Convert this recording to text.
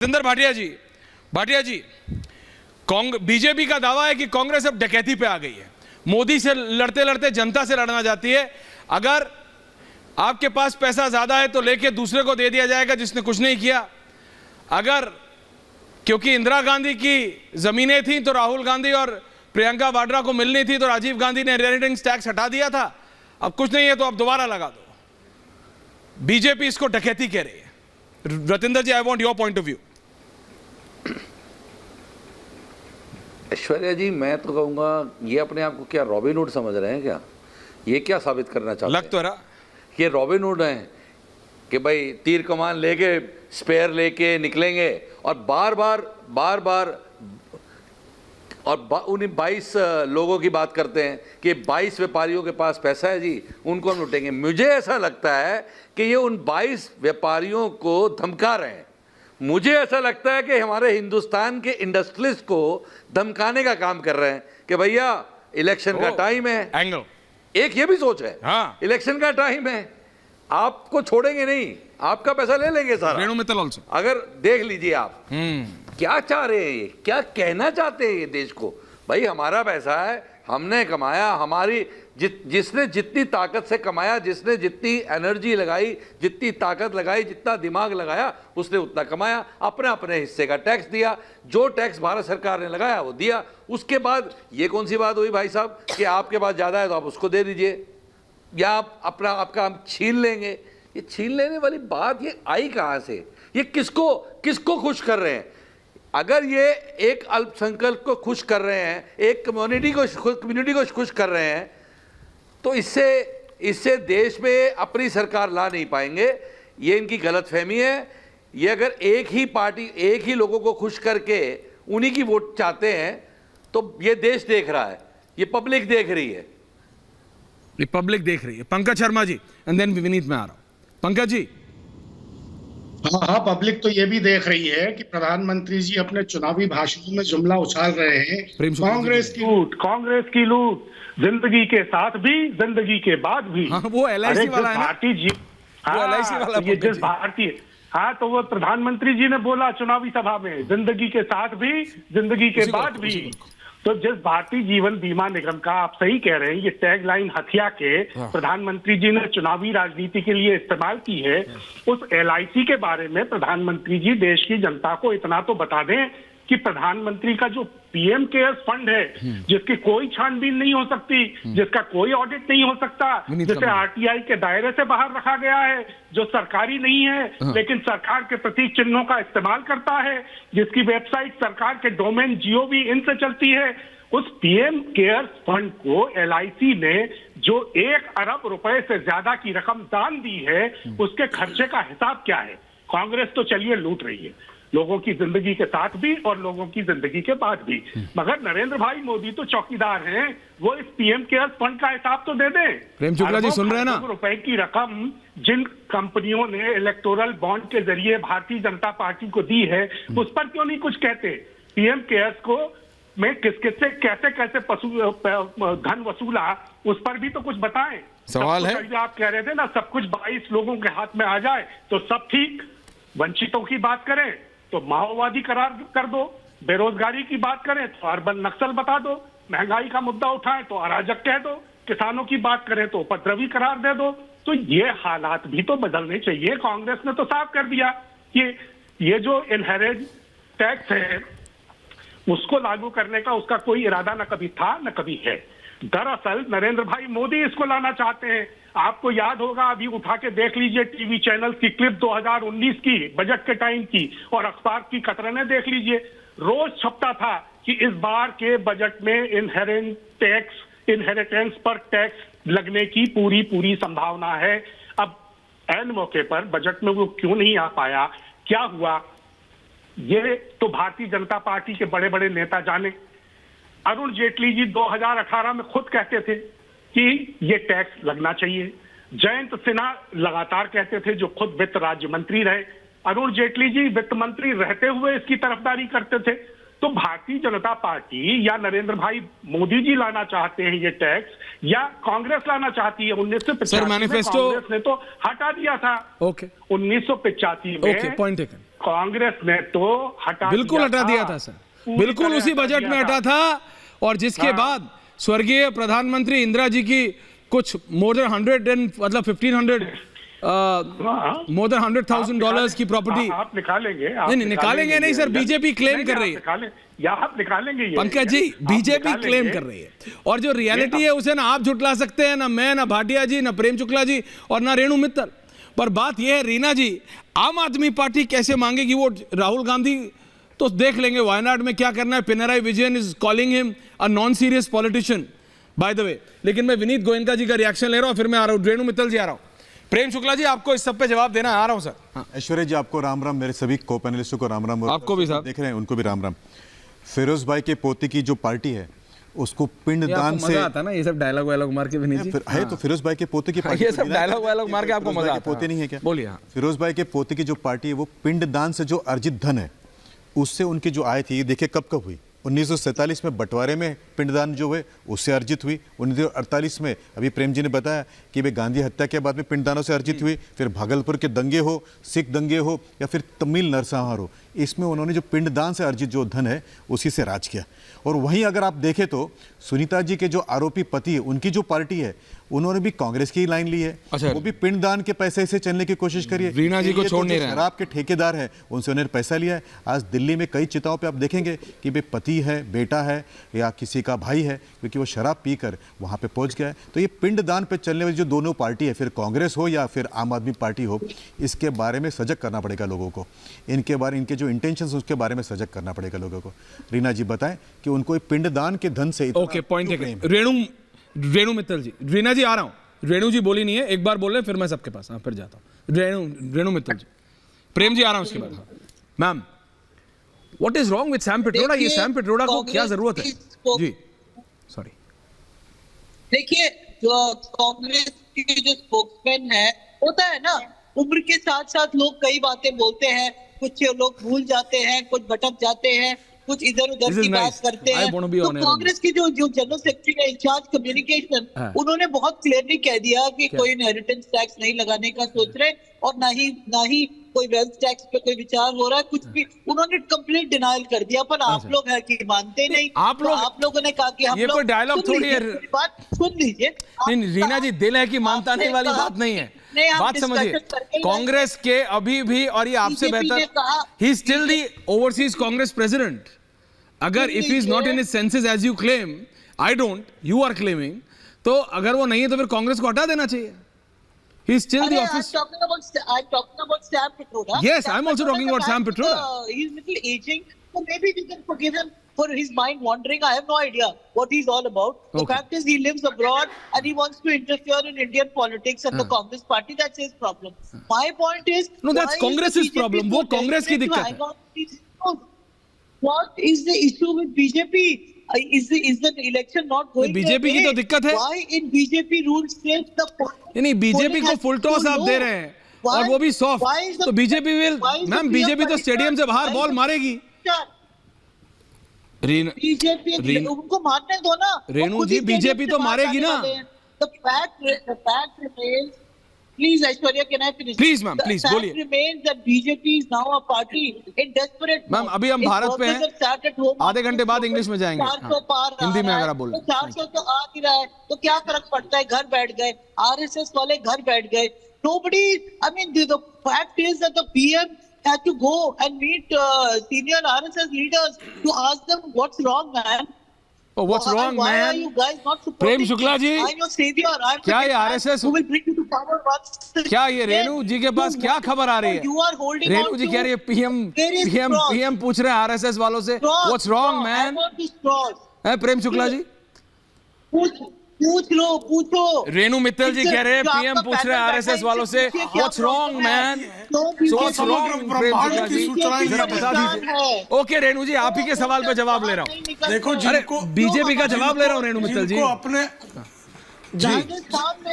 जितेंद्र भाटिया जी, BJP का दावा है कि कांग्रेस अब डकैती पे आ गई है। मोदी से लड़ते लड़ते जनता से लड़ना चाहती है। अगर आपके पास पैसा ज्यादा है तो लेके दूसरे को दे दिया जाएगा जिसने कुछ नहीं किया। अगर क्योंकि इंदिरा गांधी की जमीनें थी तो राहुल गांधी और प्रियंका वाड्रा को मिलनी थी, तो राजीव गांधी ने इनहेरिटेंस टैक्स हटा दिया था। अब कुछ नहीं है तो अब दोबारा लगा दो। बीजेपी इसको डकैती कह रही है। Ratinder ji, I want your point of view. Aishwarya ji, मैं तो कहूँगा ये अपने आप को क्या रॉबिन हुड समझ रहे हैं क्या? ये क्या साबित करना चाहते हैं? लग तो रहा ये रॉबिन हुड हैं कि भाई तीर कमान लेके स्पेयर लेके निकलेंगे और बार बार और उन्हीं 22 लोगों की बात करते हैं कि 22 व्यापारियों के पास पैसा है जी, उनको हम लूटेंगे। मुझे ऐसा लगता है कि ये उन 22 व्यापारियों को धमका रहे हैं। मुझे ऐसा लगता है कि हमारे हिंदुस्तान के इंडस्ट्रियलिस्ट को धमकाने का काम कर रहे हैं कि भैया इलेक्शन का टाइम है। एंगल एक ये भी सोच है, हाँ, इलेक्शन का टाइम है, आपको छोड़ेंगे नहीं, आपका पैसा ले लेंगे सारा। रेणु मित्तल ऑल्सो। अगर देख लीजिए आप क्या चाह रहे हैं, ये क्या कहना चाहते हैं ये देश को। भाई हमारा पैसा है, हमने कमाया, हमारी जिसने जितनी ताकत से कमाया, जिसने जितनी एनर्जी लगाई, जितनी ताकत लगाई, जितना दिमाग लगाया, उसने उतना कमाया। अपने अपने हिस्से का टैक्स दिया, जो टैक्स भारत सरकार ने लगाया वो दिया। उसके बाद ये कौन सी बात हुई भाई साहब कि आपके पास ज़्यादा है तो आप उसको दे दीजिए, या आपका हम छीन लेंगे। ये छीन लेने वाली बात ये आई कहाँ से? ये किसको खुश कर रहे हैं? अगर ये एक अल्पसंख्यक को खुश कर रहे हैं, एक कम्युनिटी को खुश कर रहे हैं, तो इससे देश में अपनी सरकार ला नहीं पाएंगे। ये इनकी गलतफहमी है। ये अगर एक ही पार्टी, एक ही लोगों को खुश करके उन्हीं की वोट चाहते हैं तो ये देश देख रहा है, ये पब्लिक देख रही है। ये पब्लिक देख रही है। पंकज शर्मा जी, एंड देन विनीत में आ रहा हूं। पंकज जी। हाँ, पब्लिक तो ये भी देख रही है कि प्रधानमंत्री जी अपने चुनावी भाषणों में जुमला उछाल रहे हैं, कांग्रेस की लूट, जिंदगी के साथ भी, जिंदगी के बाद भी। हाँ, वो LIC वाला है ना? भारतीय जी, वो LIC वाला ये जिस भारतीय, हाँ, तो वो प्रधानमंत्री जी ने बोला चुनावी सभा में, जिंदगी के साथ भी, जिंदगी के बाद भी। तो जिस भारतीय जीवन बीमा निगम का, आप सही कह रहे हैं, ये टैगलाइन हथिया के प्रधानमंत्री जी ने चुनावी राजनीति के लिए इस्तेमाल की है, उस LIC के बारे में प्रधानमंत्री जी देश की जनता को इतना तो बता दें कि प्रधानमंत्री का जो PM केयर्स फंड है, जिसकी कोई छानबीन नहीं हो सकती, जिसका कोई ऑडिट नहीं हो सकता, जिसे RTI के दायरे से बाहर रखा गया है, जो सरकारी नहीं है लेकिन सरकार के प्रतीक चिन्हों का इस्तेमाल करता है, जिसकी वेबसाइट सरकार के डोमेन GOV इन से चलती है, उस PM केयर्स फंड को LIC ने जो 1 अरब रुपए से ज्यादा की रकम दान दी है, उसके खर्चे का हिसाब क्या है? कांग्रेस तो चलिए लूट रही है, लोगों की जिंदगी के साथ भी और लोगों की जिंदगी के बाद भी, मगर नरेंद्र भाई मोदी तो चौकीदार हैं, वो इस PM केयर्स फंड का हिसाब तो दे दें। प्रेम शुक्ला जी सुन रहे हैं ना? रुपए की रकम जिन कंपनियों ने इलेक्टोरल बॉन्ड के जरिए भारतीय जनता पार्टी को दी है, उस पर क्यों नहीं कुछ कहते? PM केयर्स को में किस-किस से कैसे धन वसूला, उस पर भी तो कुछ बताएं। सवाल है, आप कह रहे थे ना, सब कुछ 22 लोगों के हाथ में आ जाए तो सब ठीक। वंचितों की बात करें तो माओवादी करार कर दो, बेरोजगारी की बात करें तो अर्बन नक्सल बता दो, महंगाई का मुद्दा उठाएं तो अराजक कह दो, किसानों की बात करें तो उपद्रवी करार दे दो। तो ये हालात भी तो बदलने चाहिए। कांग्रेस ने तो साफ कर दिया कि ये जो इनहेरिटेंस टैक्स है उसको लागू करने का उसका कोई इरादा न कभी था न कभी है। दरअसल नरेंद्र भाई मोदी इसको लाना चाहते हैं। आपको याद होगा, अभी उठा के देख लीजिए टीवी चैनल की क्लिप 2019 की, बजट के टाइम की, और अखबार की कतरने देख लीजिए, रोज छपता था कि इस बार के बजट में इनहेरिटेंस पर टैक्स लगने की पूरी संभावना है। अब ऐन मौके पर बजट में वो क्यों नहीं आ पाया, क्या हुआ, ये तो भारतीय जनता पार्टी के बड़े बड़े नेता जाने। अरुण जेटली जी 2018 में खुद कहते थे कि ये टैक्स लगना चाहिए। जयंत सिन्हा लगातार कहते थे, जो खुद वित्त राज्य मंत्री रहे। अरुण जेटली जी वित्त मंत्री रहते हुए इसकी तरफदारी करते थे। तो भारतीय जनता पार्टी या नरेंद्र भाई मोदी जी लाना चाहते हैं ये टैक्स, या कांग्रेस लाना चाहती है? 1985 में कांग्रेस ने तो हटा दिया था। 1985 में पॉइंट टेकन। कांग्रेस ने तो हटा बिल्कुल दिया हटा दिया था सर, बिल्कुल तरह उसी हटा बजट दिया में हटा था। और जिसके बाद स्वर्गीय प्रधानमंत्री इंदिरा जी की कुछ मोर देन 100 मतलब 1500 मोर देन $100,000 की प्रॉपर्टी। आप निकालेंगे? नहीं निकालेंगे नहीं सर, बीजेपी क्लेम कर रही है। या आप निकालेंगे ये? पंकज जी, बीजेपी क्लेम कर रही है, और जो रियलिटी है उसे ना आप झुटला सकते हैं, ना मैं, ना भाटिया जी, ना प्रेम शुक्ला जी और ना रेणु मित्तल। पर बात यह है रीना जी, आम आदमी पार्टी कैसे मांगेगी वोट? राहुल गांधी तो देख लेंगे वायनाड में क्या करना है। Pinarayi Vijayan is calling him a non serious politician by the way. लेकिन मैं विनीत गोयनका जी का रिएक्शन ले रहा हूं, फिर मैं आ रहा हूं, रेणु मित्तल जी आ रहा हूं। प्रेम शुक्ला जी, आपको इस सब पे जवाब देना है, आ रहा हूं सर। हाँ। ऐश्वर्या जी, आपको राम राम, मेरे सभी को पैनलिस्टों को राम राम। आपको भी साहब। देख रहे हैं, उनको भी राम राम। फिरोज भाई के पोते की जो पार्टी है उसको पिंडदान से मजा आता ना ये सब डायलॉग वायलॉग मार के विनीत जी। है तो फिरोज भाई के पोते की पार्टी ये सब डायलॉग वायलॉग मार के आपको मजा आता है। पोते नहीं है क्या? बोलिए। हाँ। फिरोज भाई के पोते की जो पार्टी है वो पिंडदान से जो अर्जित धन है उससे उनकी जो आय थी, देखिए कब कब हुई। 1947 में बंटवारे में पिंडदान जो है उससे अर्जित हुई। 1948 में अभी प्रेम जी ने बताया कि वे गांधी हत्या के बाद में पिंडदानों से अर्जित हुई। फिर भागलपुर के दंगे हो, सिख दंगे हो या फिर तमिल नरसंहार हो, इसमें उन्होंने जो पिंडदान से अर्जित जो धन है उसी से राज किया। और वहीं अगर आप देखें तो सुनीता जी के जो आरोपी पति है, उनकी जो पार्टी है, उन्होंने भी कांग्रेस की लाइन ली है। अच्छा। वो भी पिंडदान के पैसे से चलने की कोशिश करी है। रीना जी को छोड़ नहीं रहे हैं। शराब के ठेकेदार है, उनसे उन्होंने पैसा लिया है। आज दिल्ली में कई चिताओं पे आप देखेंगे कि वे पति है, बेटा है या किसी का भाई है, क्योंकि वो शराब पीकर वहां पे पहुंच गया है। तो ये पिंडदान पे चलने वाली जो दोनों पार्टी है, फिर कांग्रेस हो या फिर आम आदमी पार्टी हो, इसके बारे में सजग करना पड़ेगा लोगों को। इनके जो इंटेंशंस उसके बारे में सजग करना पड़ेगा लोगों को। रीना जी बताएं कि उनको पिंडदान के धन से ओके, पॉइंट है। रेणु मित्तल जी, रीना जी आ रहा हूं। रेणु जी बोली नहीं है, एक बार बोल रहे, फिर मैं सबके पास फिर जाता हूं। रेणु मित्तल जी, प्रेम जी आ रहा हूं उसके बाद। Ma'am, what is wrong with Sam Pitroda? ये सैम पिट्रोडा को क्या जरूरत है जी? सॉरी, देखिए, जो कांग्रेस के जो स्पोक्समैन है, होता है ना, उम्र के साथ साथ लोग कई बातें बोलते हैं, कुछ लोग भूल जाते हैं, कुछ भटक जाते हैं, कुछ इधर उधर की बात करते हैं। तो कांग्रेस की जो जनरल सेक्रेटरी का इंचार्ज कम्युनिकेशन, उन्होंने बहुत क्लियरली कह दिया कि कोई इनहेरिटेंस टैक्स नहीं लगाने का सोच रहे, और ना ही कोई वेल्थ टैक्स पे कोई विचार हो रहा है, कुछ भी उन्होंने कंप्लीट डिनाइल कर दिया। पर आप लोग है कि मानते नहीं। आप लोगों ने कहा कि हम ये कोई डायलॉग थोड़ी है। बात सुन लीजिए। नहीं रीना जी, दिल है कि मानता नहीं वाली बात नहीं है, बात समझिए। कांग्रेस के अभी भी, और ये आपसे बेहतर, he still the overseas Congress president. अगर if he is not in his senses as you claim, I don't, you are claiming, तो अगर वो नहीं है तो फिर कांग्रेस को हटा देना चाहिए। He is still the office. I'm talking about Sam Pitroda. Yes, I'm also talking about Sam Pitroda. He's little aging, so maybe we can forgive him for his mind wandering. I have no idea what he's all about. The fact is, he lives abroad and he wants to interfere in Indian politics and the Congress party. That's his problem. My point is, no, that's Congress's problem. वो कांग्रेस की दिक्कत है। What is the issue with BJP? Is the election not going? BJP की तो दिक्कत है। Why in BJP rules state the? नहीं, BJP को फुल टॉस आप दे रहे हैं, और वो भी सॉफ्ट। तो बीजेपी विल, मैम, बीजेपी तो स्टेडियम से बाहर बॉल मारेगी। बीजेपी उनको मारने दो ना। रेणु जी, बीजेपी तो मारेगी ना। The fact remains. Please, Aishwarya, can I finish? Please, ma'am, please, बोलिए। remains that BJP is now a party in desperate. Ma'am, अभी हम भारत पे हैं, आधे घंटे बाद इंग्लिश में जाएंगे। 400 पार हिंदी में अगर आप बोल रहे हैं। 400 तो आ ही रहा है, तो क्या फर्क पड़ता है? घर बैठ गए, RSS वाले घर बैठ गए। Nobody, I mean, the fact is that the PM had to go and meet senior RSS leaders to ask them what's wrong, man. Oh, what's wrong, Why man? are you guys not supporting? Prem Shukla ji, I'm your savior. I'm क्या the ये man RSS who will bring you to power once क्या ये रेणु जी के पास क्या खबर आ रही है? You are holding Renu on ji to कह रही है पीएम पूछ रहे हैं RSS वालों से, व्हाट्स रॉन्ग मैन? है प्रेम शुक्ला जी? पूछ लो, पूछो। रेणु मित्तल जी कह रहे हैं पीएम पूछ रहे हैं RSS वालों से, what's wrong man? What's wrong Prem Shukla ji, जरा बता दीजिए। ओके रेणु जी, आप ही के सवाल पे जवाब ले रहा हूँ। देखो, बीजेपी का जवाब ले रहा हूँ रेणु मित्तल जी। अपने राजस्थान में